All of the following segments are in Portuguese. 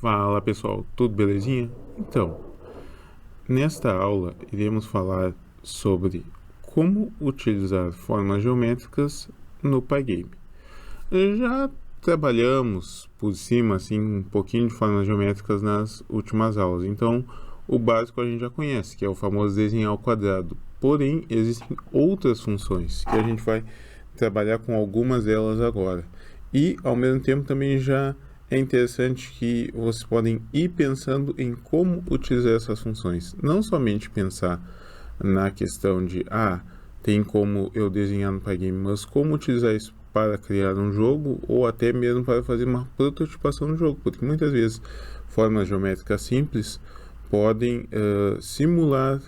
Fala pessoal, tudo belezinha? Então, nesta aula iremos falar sobre como utilizar formas geométricas no Pygame. Já trabalhamos por cima assim um pouquinho de formas geométricas nas últimas aulas, então o básico a gente já conhece, que é o famoso desenhar ao quadrado. Porém, existem outras funções que a gente vai trabalhar com algumas delas agora. E, ao mesmo tempo, também já é interessante que vocês podem ir pensando em como utilizar essas funções. Não somente pensar na questão de, tem como eu desenhar no Pygame, mas como utilizar isso para criar um jogo ou até mesmo para fazer uma prototipação do jogo, porque muitas vezes formas geométricas simples podem simular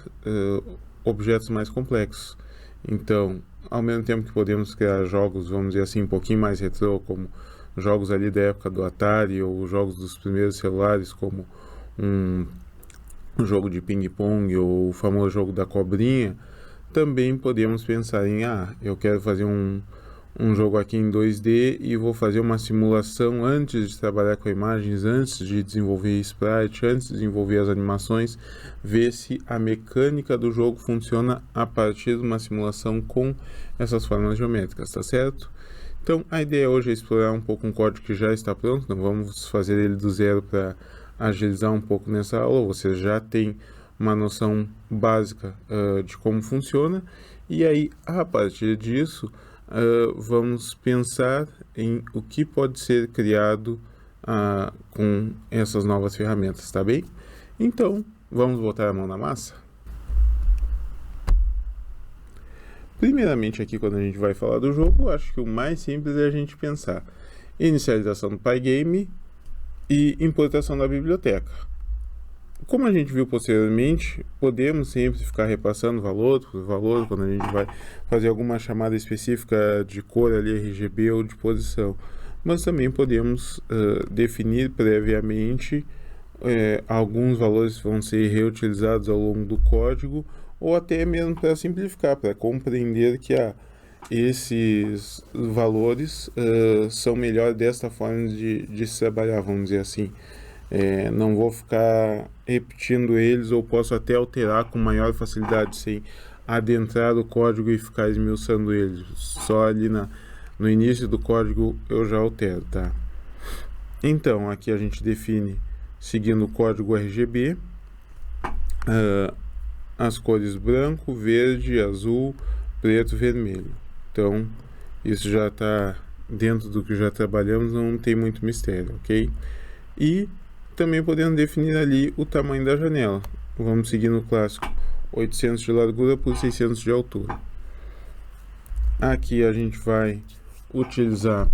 objetos mais complexos. Então, ao mesmo tempo que podemos criar jogos, vamos dizer assim, um pouquinho mais retrô, como jogos ali da época do Atari ou jogos dos primeiros celulares, como um jogo de ping-pong ou o famoso jogo da cobrinha, também podemos pensar em, eu quero fazer um jogo aqui em 2D e vou fazer uma simulação antes de trabalhar com imagens, antes de desenvolver sprite, antes de desenvolver as animações, ver se a mecânica do jogo funciona a partir de uma simulação com essas formas geométricas, tá certo? Então, a ideia hoje é explorar um pouco um código que já está pronto, não vamos fazer ele do zero para agilizar um pouco nessa aula, você já tem uma noção básica de como funciona, e aí, a partir disso, vamos pensar em o que pode ser criado com essas novas ferramentas, tá bem? Então, vamos botar a mão na massa? Primeiramente aqui, quando a gente vai falar do jogo, acho que o mais simples é a gente pensar inicialização do Pygame e importação da biblioteca. Como a gente viu posteriormente, podemos sempre ficar repassando valor por valor quando a gente vai fazer alguma chamada específica de cor ali, RGB ou de posição. Mas também podemos definir previamente alguns valores que vão ser reutilizados ao longo do código, ou até mesmo para simplificar, para compreender que esses valores são melhor desta forma de se trabalhar, vamos dizer assim. Não vou ficar repetindo eles, ou posso até alterar com maior facilidade sem adentrar o código e ficar esmiuçando eles. Só ali no início do código eu já altero, tá? Então, aqui a gente define, seguindo o código RGB, as cores branco, verde, azul, preto, vermelho. Então, isso já está dentro do que já trabalhamos, não tem muito mistério, ok? E também podemos definir ali o tamanho da janela. Vamos seguir no clássico 800 de largura por 600 de altura. Aqui a gente vai utilizar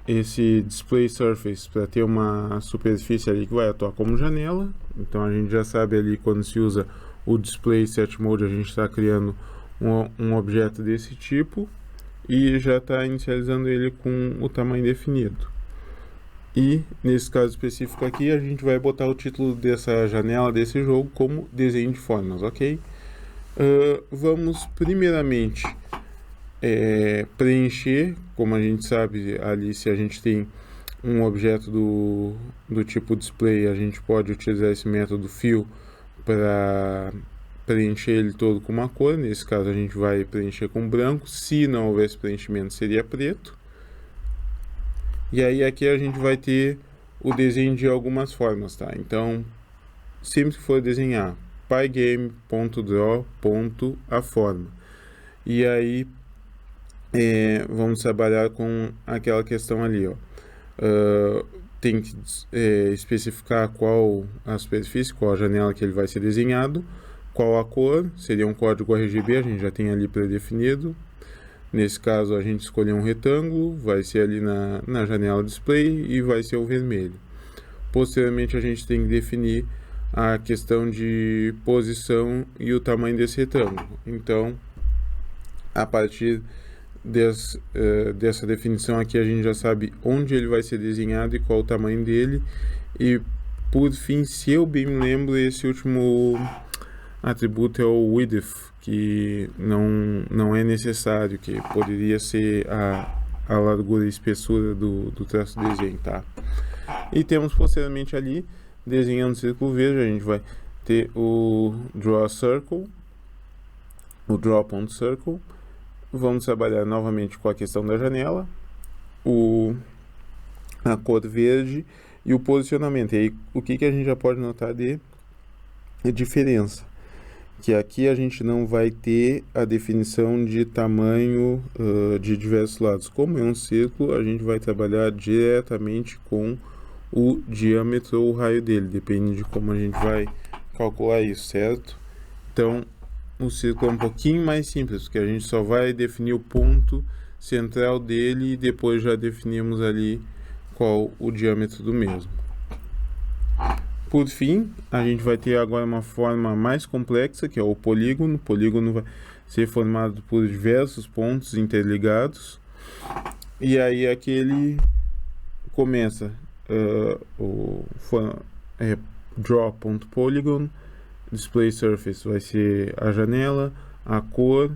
esse display surface para ter uma superfície ali que vai atuar como janela. Então a gente já sabe ali, quando se usa o display set mode, a gente está criando um objeto desse tipo e já está inicializando ele com o tamanho definido. E nesse caso específico aqui, a gente vai botar o título dessa janela desse jogo como desenho de formas, ok? Vamos primeiramente preencher, como a gente sabe ali, se a gente tem um objeto do tipo display, a gente pode utilizar esse método fill para preencher ele todo com uma cor. Nesse caso a gente vai preencher com branco, se não houvesse preenchimento seria preto. E aí aqui a gente vai ter o desenho de algumas formas, tá? Então, sempre que for desenhar, pygame.draw.aforma. E aí vamos trabalhar com aquela questão ali, ó. Tem que especificar qual a superfície, qual a janela que ele vai ser desenhado, qual a cor, seria um código RGB, a gente já tem ali pré-definido. Nesse caso a gente escolheu um retângulo, vai ser ali na janela display e vai ser o vermelho. Posteriormente a gente tem que definir a questão de posição e o tamanho desse retângulo. Então, a partir dessa definição aqui, a gente já sabe onde ele vai ser desenhado e qual o tamanho dele. E por fim, se eu bem me lembro, esse último atributo é o width, que não é necessário, que poderia ser a largura e espessura do traço do desenho, tá? E temos posteriormente ali, desenhando o círculo verde, a gente vai ter o Draw Circle, o Draw.Circle. Vamos trabalhar novamente com a questão da janela, a cor verde e o posicionamento. E aí, o que a gente já pode notar de diferença? Que aqui a gente não vai ter a definição de tamanho de diversos lados. Como é um círculo, a gente vai trabalhar diretamente com o diâmetro ou o raio dele, depende de como a gente vai calcular isso, certo? Então, o círculo é um pouquinho mais simples, porque a gente só vai definir o ponto central dele e depois já definimos ali qual o diâmetro do mesmo. Por fim, a gente vai ter agora uma forma mais complexa, que é o polígono. O polígono vai ser formado por diversos pontos interligados. E aí aquele começa draw.polygon, display surface vai ser a janela, a cor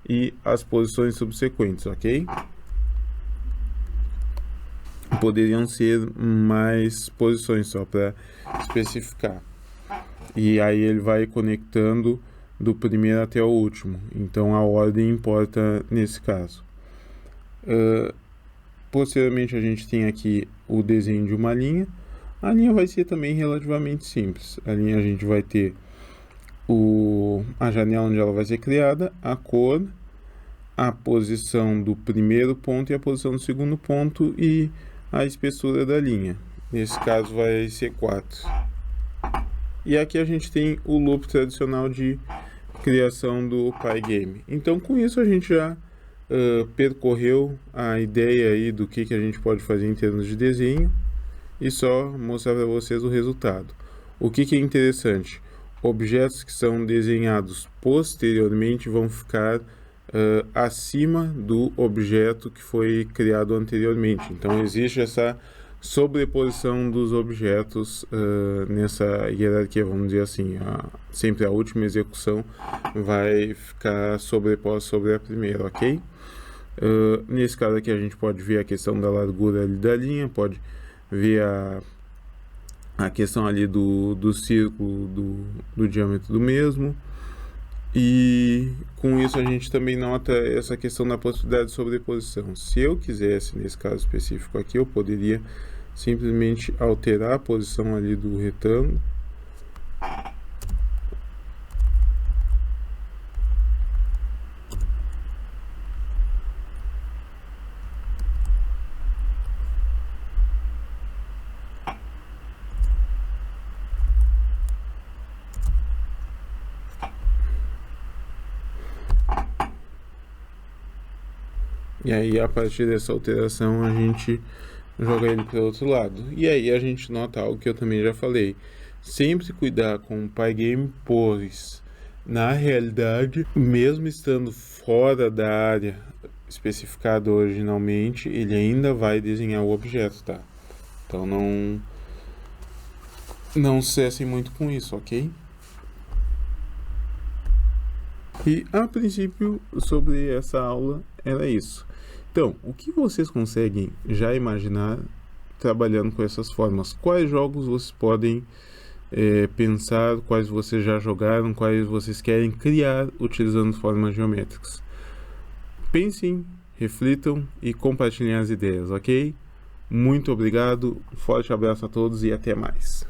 e as posições subsequentes, ok? Poderiam ser mais posições só para especificar. E aí ele vai conectando do primeiro até o último. Então a ordem importa nesse caso. Posteriormente a gente tem aqui o desenho de uma linha. A linha vai ser também relativamente simples. A linha a gente vai ter a janela onde ela vai ser criada, a cor, a posição do primeiro ponto e a posição do segundo ponto e a espessura da linha. Nesse caso vai ser 4. E aqui a gente tem o loop tradicional de criação do Pygame. Então com isso a gente já percorreu a ideia aí do que a gente pode fazer em termos de desenho e só mostrar para vocês o resultado. O que é interessante? Objetos que são desenhados posteriormente vão ficar acima do objeto que foi criado anteriormente. Então existe essa sobreposição dos objetos nessa hierarquia, vamos dizer assim. Sempre a última execução vai ficar sobreposta sobre a primeira, ok? Nesse caso aqui a gente pode ver a questão da largura ali da linha, pode ver a questão ali do círculo, do diâmetro do mesmo. E com isso a gente também nota essa questão da possibilidade de sobreposição. Se eu quisesse, nesse caso específico aqui, eu poderia simplesmente alterar a posição ali do retângulo. E aí, a partir dessa alteração, a gente joga ele para o outro lado. E aí a gente nota algo que eu também já falei. Sempre cuidar com o Pygame, pois, na realidade, mesmo estando fora da área especificada originalmente, ele ainda vai desenhar o objeto, tá? Então não cessem muito com isso, ok? E a princípio, sobre essa aula, era isso. Então, o que vocês conseguem já imaginar trabalhando com essas formas? Quais jogos vocês podem pensar, quais vocês já jogaram, quais vocês querem criar utilizando formas geométricas? Pensem, reflitam e compartilhem as ideias, ok? Muito obrigado, forte abraço a todos e até mais.